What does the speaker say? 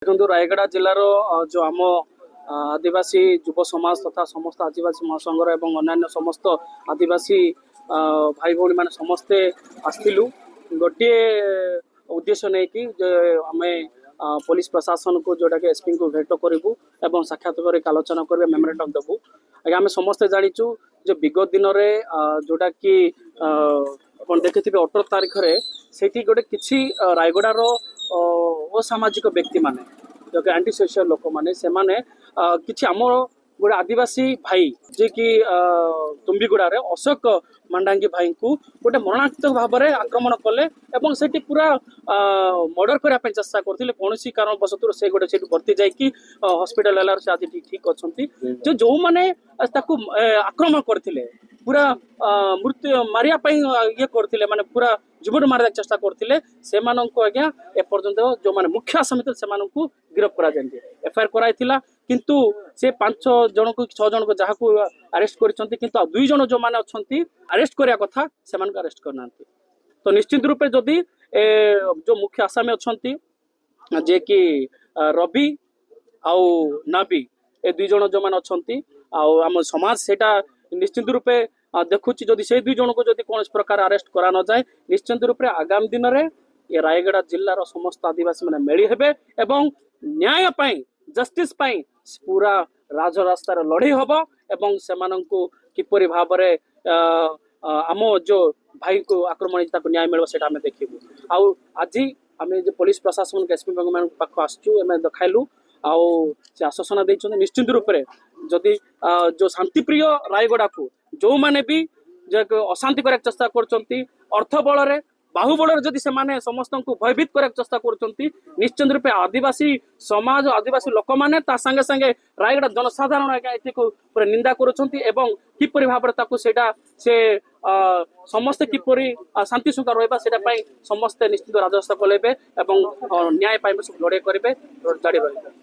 देखो रायगढ़ जिलार जो आम आदिवासी युव समाज तथा समस्त आदिवासी महासंघर एवं अन्य समस्त आदिवासी भाई भौणी मैंने समस्ते आसलु गोटे उद्देश्य नहीं कि आम पुलिस प्रशासन को जोटा कि एसपी को भेट करूँ और साक्षात आलोचना कर मेमोरेंडम देवु आगे आम समस्ते जाचु जो विगत दिन में जोटा कि देखि 18 तारीख में से गोटे कि रायगढ़ असामाजिक व्यक्ति माने जो कि एंटी सोशल लोक माने से माने किछि आमर गोटे आदिवासी भाई जे कि तुम्बीगुड़ा रे अशोक मांडांगी भाई को गोटे मरणात्मक भाव में आक्रमण कले एवं सेठी पूरा मर्डर करने चेष्टा करते कौन कारण बसतु से गोटे भर्ती जाकि हस्पिटाल से आज ठीक अच्छा जो मैंने आक्रमण करते पूरा मृत्यु मारिया ये करते माने पूरा जीवन मार चेष्टा करते से आज्ञा एपर्यंत जो माने मुख्य आसामी से गिरफ्त करा एफआईआर कराइला किंतु से 5 जन को 6 जन को जहाँ को अरेस्ट करछंती किंतु 2 जन जो माने अछंती अरेस्ट करिया कथा से मान अरेस्ट करना तो निश्चित रूपे जदि जो मुख्य आसामी अछंती जे कि रवि आउ नाबी ए 2 जन जो माने अछंती आम समाज सेटा निश्चित रूपे देखुची जदि से 2 जन को जदि कौन प्रकार अरेस्ट करा न जाए निश्चित रूपे आगामी दिन में ये रायगढ़ जिलार समस्त आदिवासी मैंने मेली हेबे एवं न्याय पाई जस्टिस पाई पूरा राजरास्तार लड़े हम एवं से किपरि भाव में आम जो भाई को आक्रमण न्याय मिल आम देखू आउ आज आम जो पुलिस प्रशासन एसपी पाख आसचु आम देखाइलु से आश्वासन देते निश्चित रूप से जदि जो शांतिप्रिय रायगढ़ को जो मैंने भी अशांति कर चेष्टा कर अर्थ बल बाहुबल जदि से माने समस्त को भयभीत कर चेष्टा कर निश्चित रूपे आदिवासी समाज आदिवासी लोक मैंने संगे संगे रायगढ़ जनसाधारण आज्ञा ये पूरा निंदा करिपरि भाव में से समस्ते किपरि शांति शृंखला रहा समस्ते निश्चित राजस्व कलेबे न्याय पाइबे सब लड़ाई करेंगे जारी रही।